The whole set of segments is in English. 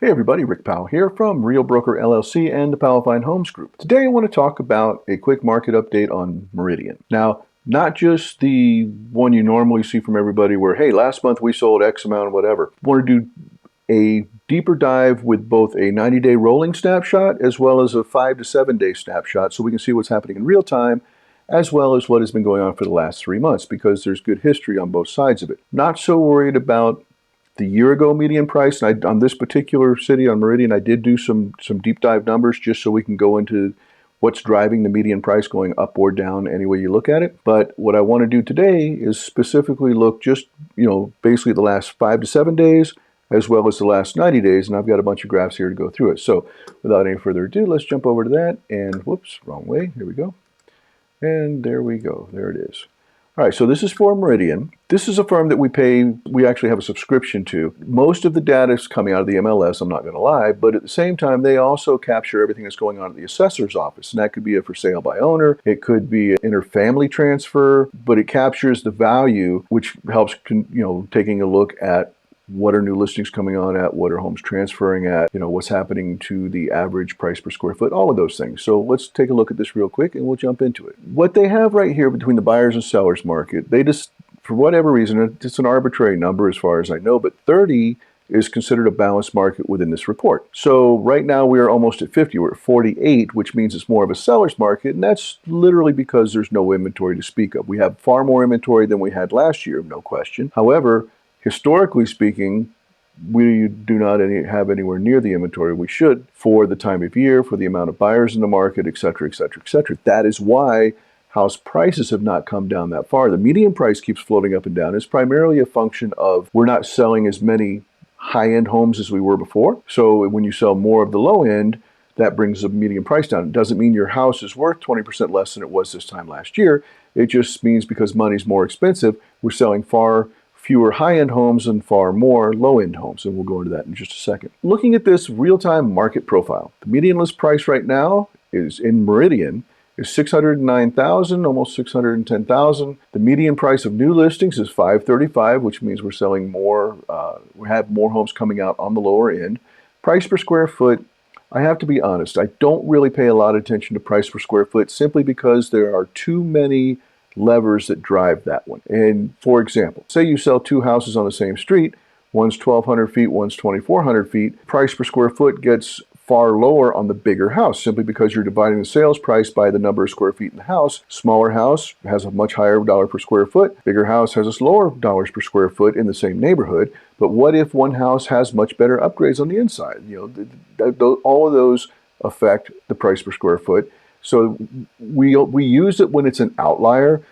Hey everybody, Rick Powell here from Real Broker LLC and the Powell Fine Homes Group. Today I want to talk about a quick market update on Meridian. Now, not just the one you normally see from everybody where, hey, last month we sold X amount, whatever. I want to do a deeper dive with both a 90-day rolling snapshot as well as a 5 to 7 day snapshot so we can see what's happening in real time as well as what has been going on for the last 3 months because there's good history on both sides of it. Not so worried about the year ago median price. And on this particular city on Meridian, I did do some deep dive numbers just so we can go into what's driving the median price going up or down any way you look at it. But what I want to do today is specifically look just, basically the last 5 to 7 days as well as the last 90 days. And I've got a bunch of graphs here to go through it. So without any further ado, let's jump over to that. And whoops, wrong way. Here we go. And there we go. There it is. All right, so this is for Meridian. This is a firm that we actually have a subscription to. Most of the data is coming out of the MLS, I'm not going to lie, but at the same time, they also capture everything that's going on at the assessor's office. And that could be a for sale by owner, it could be an interfamily transfer, but it captures the value, which helps, taking a look at what are new listings coming on at, what are homes transferring at, what's happening to the average price per square foot, all of those things. So let's take a look at this real quick and we'll jump into it. What they have right here between the buyers and sellers market, they just, for whatever reason, it's an arbitrary number as far as I know, but 30 is considered a balanced market within this report. So right now we are almost at 50, we're at 48, which means it's more of a seller's market, and that's literally because there's no inventory to speak of. We have far more inventory than we had last year, no question. However, historically speaking, we do not have anywhere near the inventory we should for the time of year, for the amount of buyers in the market, et cetera, et cetera, et cetera. That is why house prices have not come down that far. The median price keeps floating up and down. It's primarily a function of we're not selling as many high-end homes as we were before. So when you sell more of the low end, that brings the median price down. It doesn't mean your house is worth 20% less than it was this time last year. It just means because money's more expensive, we're selling far fewer high-end homes and far more low-end homes, and we'll go into that in just a second. Looking at this real-time market profile, the median list price right now is in Meridian is $609,000, almost $610,000. The median price of new listings is $535,000, which means we're selling more. We have more homes coming out on the lower end. Price per square foot, I have to be honest, I don't really pay a lot of attention to price per square foot simply because there are too many levers that drive that one. And for example, say you sell two houses on the same street, one's 1,200 feet, one's 2,400 feet, price per square foot gets far lower on the bigger house simply because you're dividing the sales price by the number of square feet in the house. Smaller house has a much higher dollar per square foot. Bigger house has a lower dollars per square foot in the same neighborhood. But what if one house has much better upgrades on the inside? All of those affect the price per square foot. So we use it when it's an outlier.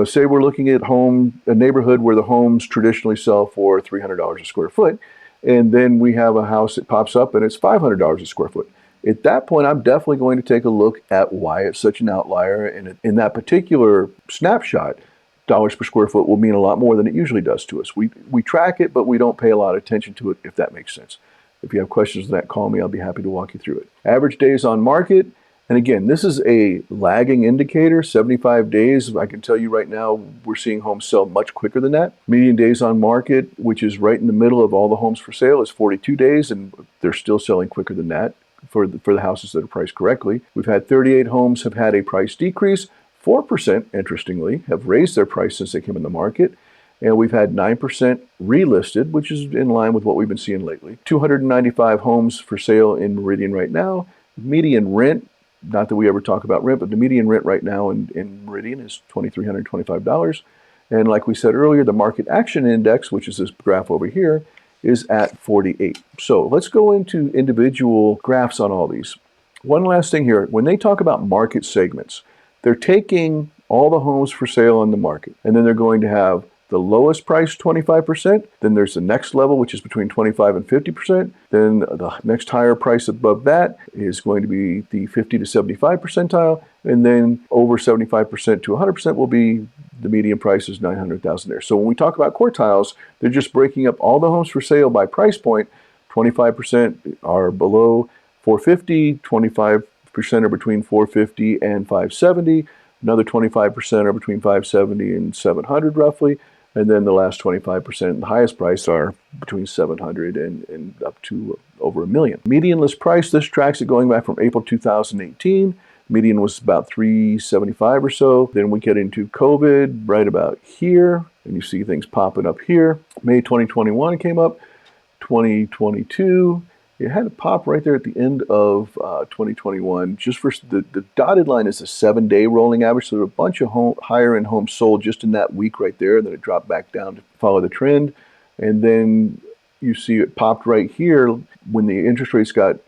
Say we're looking at a neighborhood where the homes traditionally sell for $300 a square foot, and then we have a house that pops up and it's $500 a square foot. At that point, I'm definitely going to take a look at why it's such an outlier. And in that particular snapshot, dollars per square foot will mean a lot more than it usually does to us. We track it, but we don't pay a lot of attention to it, if that makes sense. If you have questions on that, call me. I'll be happy to walk you through it. Average days on market. And again, this is a lagging indicator, 75 days. I can tell you right now, we're seeing homes sell much quicker than that. Median days on market, which is right in the middle of all the homes for sale, is 42 days, and they're still selling quicker than that for the houses that are priced correctly. We've had 38 homes have had a price decrease. 4%, interestingly, have raised their price since they came in the market. And we've had 9% relisted, which is in line with what we've been seeing lately. 295 homes for sale in Meridian right now. Median rent, not that we ever talk about rent, but the median rent right now in Meridian is $2,325. And like we said earlier, the market action index, which is this graph over here, is at 48. So let's go into individual graphs on all these. One last thing here, when they talk about market segments, they're taking all the homes for sale on the market, and then they're going to have the lowest price 25%, then there's the next level, which is between 25 and 50%. Then the next higher price above that is going to be the 50 to 75 percentile, and then over 75% to 100% will be the median price is 900,000 there. So when we talk about quartiles, they're just breaking up all the homes for sale by price point. 25% are below 450, 25% are between 450 and 570. Another 25% are between 570 and 700 roughly. And then the last 25%, the highest price, are between 700 and up to over $1 million. Median list price, this tracks it going back from April 2018. Median was about 375 or so. Then we get into COVID right about here, and you see things popping up here. May 2021 came up, 2022. It had a pop right there at the end of 2021. Just for the dotted line is a 7-day rolling average. So there were a bunch of higher end homes sold just in that week right there. And then it dropped back down to follow the trend. And then you see it popped right here when the interest rates got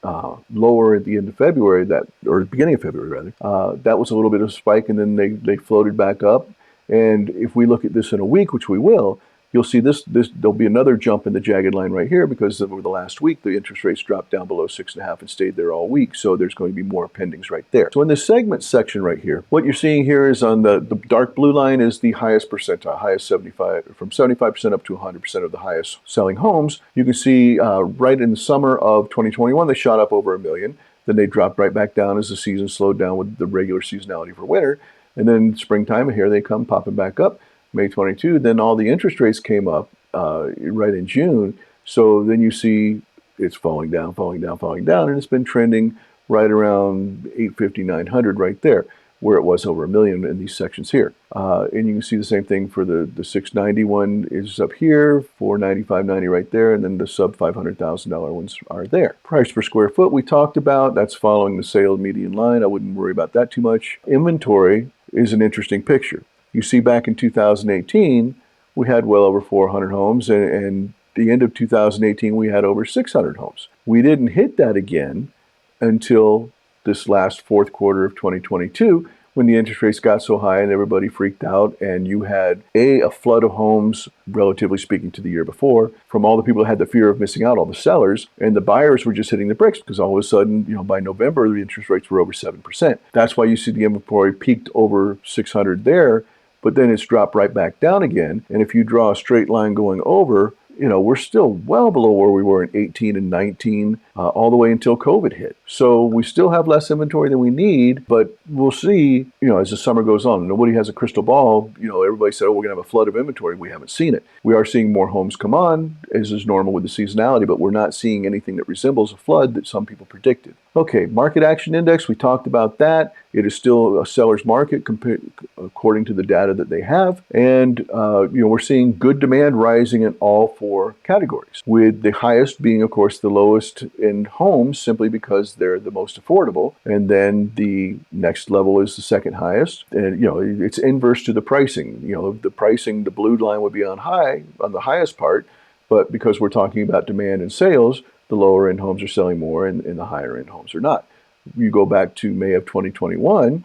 lower at the end of February, or the beginning of February rather. That was a little bit of a spike, and then they floated back up. And if we look at this in a week, which we will, you'll see there'll be another jump in the jagged line right here, because over the last week, the interest rates dropped down below 6.5 and stayed there all week. So there's going to be more pendings right there. So in the segment section right here, what you're seeing here is on the dark blue line is the highest percentile, highest 75, from 75% up to 100% of the highest selling homes. You can see right in the summer of 2021, they shot up over $1 million. Then they dropped right back down as the season slowed down with the regular seasonality for winter. And then springtime, here they come popping back up. May 22, then all the interest rates came up right in June. So then you see it's falling down, and it's been trending right around 850, 900 right there, where it was over $1 million in these sections here. And you can see the same thing for the 690 one is up here, 495.90 right there, and then the sub $500,000 ones are there. Price per square foot we talked about, that's following the sale median line. I wouldn't worry about that too much. Inventory is an interesting picture. You see back in 2018, we had well over 400 homes, and the end of 2018, we had over 600 homes. We didn't hit that again until this last fourth quarter of 2022, when the interest rates got so high and everybody freaked out, and you had a flood of homes, relatively speaking, to the year before, from all the people that had the fear of missing out, all the sellers, and the buyers were just hitting the bricks, because all of a sudden, by November, the interest rates were over 7%. That's why you see the inventory peaked over 600 there, but then it's dropped right back down again. And if you draw a straight line going over, we're still well below where we were in 18 and 19, all the way until COVID hit. So we still have less inventory than we need, but we'll see, as the summer goes on. Nobody has a crystal ball. Everybody said, oh, we're going to have a flood of inventory. We haven't seen it. We are seeing more homes come on, as is normal with the seasonality, but we're not seeing anything that resembles a flood that some people predicted. Okay, market action index, we talked about that. It is still a seller's market according to the data that they have. And, we're seeing good demand rising in all four categories, with the highest being, of course, the lowest in homes, simply because they're the most affordable. And then the next level is the second highest. And, it's inverse to the pricing. The pricing, the blue line would be on the highest part, but because we're talking about demand and sales, the lower end homes are selling more and the higher end homes are not. You go back to May of 2021,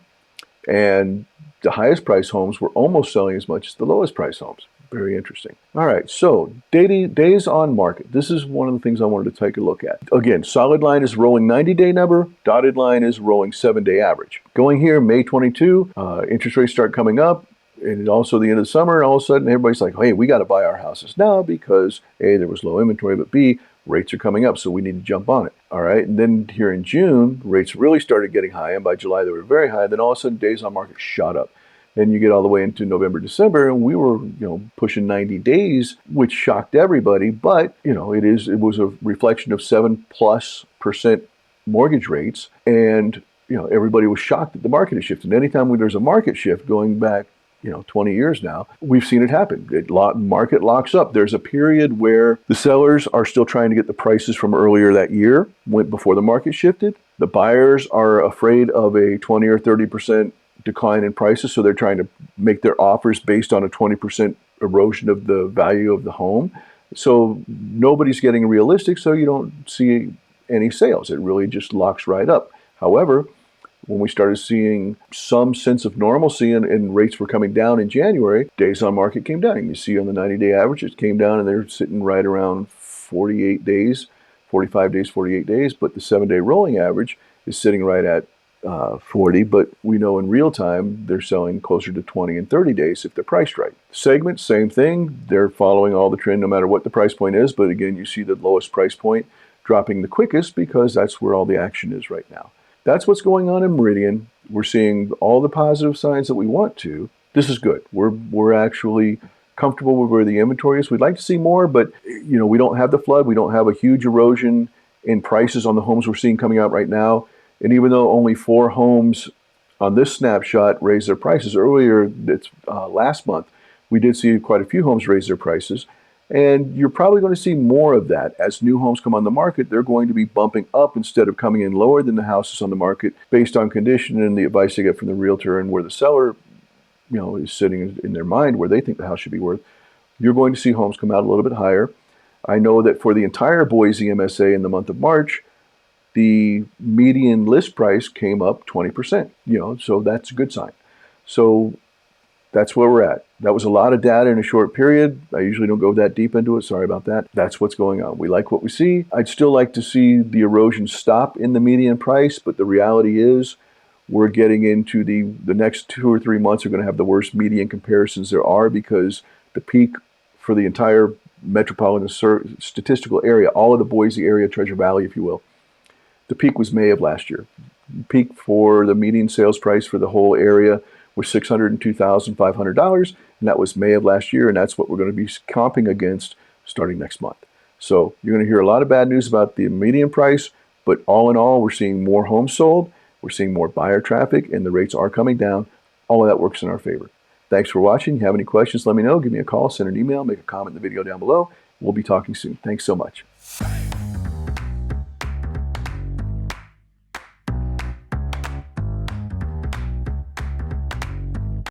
and the highest price homes were almost selling as much as the lowest price homes. Very interesting. All right, so days on market. This is one of the things I wanted to take a look at. Again, solid line is rolling 90-day number, dotted line is rolling 7-day average. Going here, May 22, interest rates start coming up, and also the end of the summer, and all of a sudden everybody's like, hey, we got to buy our houses now because A, there was low inventory, but B, rates are coming up, so we need to jump on it. All right, and then here in June, rates really started getting high, and by July they were very high. Then all of a sudden, days on market shot up. Then you get all the way into November, December, and we were, pushing 90 days, which shocked everybody. But it was a reflection of 7+% mortgage rates, and everybody was shocked that the market has shifted. And anytime there's a market shift, going back 20 years now, we've seen it happen. Market locks up. There's a period where the sellers are still trying to get the prices from earlier that year, before the market shifted. The buyers are afraid of a 20 or 30% decline in prices, so they're trying to make their offers based on a 20% erosion of the value of the home. So nobody's getting realistic, so you don't see any sales. It really just locks right up. However, when we started seeing some sense of normalcy and rates were coming down in January, days on market came down. And you see on the 90-day average, it came down, and they're sitting right around 48 days, 45 days, 48 days. But the 7-day rolling average is sitting right at 40. But we know in real time, they're selling closer to 20 and 30 days if they're priced right. Segment, same thing. They're following all the trend no matter what the price point is. But again, you see the lowest price point dropping the quickest because that's where all the action is right now. That's what's going on in Meridian. We're seeing all the positive signs that we want to. This is good. We're actually comfortable with where the inventory is. We'd like to see more, but we don't have the flood. We don't have a huge erosion in prices on the homes we're seeing coming out right now. And even though only 4 homes on this snapshot raised their prices earlier, last month, we did see quite a few homes raise their prices. And you're probably going to see more of that. As new homes come on the market, they're going to be bumping up instead of coming in lower than the houses on the market based on condition and the advice they get from the realtor and where the seller is sitting in their mind where they think the house should be worth. You're going to see homes come out a little bit higher. I know that for the entire Boise MSA in the month of March, the median list price came up 20%, so that's a good sign. So that's where we're at. That was a lot of data in a short period. I usually don't go that deep into it. Sorry about that. That's what's going on. We like what we see. I'd still like to see the erosion stop in the median price, but the reality is we're getting into the next 2 or 3 months are going to have the worst median comparisons there are, because the peak for the entire metropolitan statistical area, all of the Boise area, Treasure Valley, if you will, the peak was May of last year. Peak for the median sales price for the whole area was $602,500, and that was May of last year, and that's what we're going to be comping against starting next month. So you're going to hear a lot of bad news about the median price, but all in all, we're seeing more homes sold, we're seeing more buyer traffic, and the rates are coming down. All of that works in our favor. Thanks for watching. If you have any questions, let me know. Give me a call, send an email, make a comment in the video down below. We'll be talking soon. Thanks so much.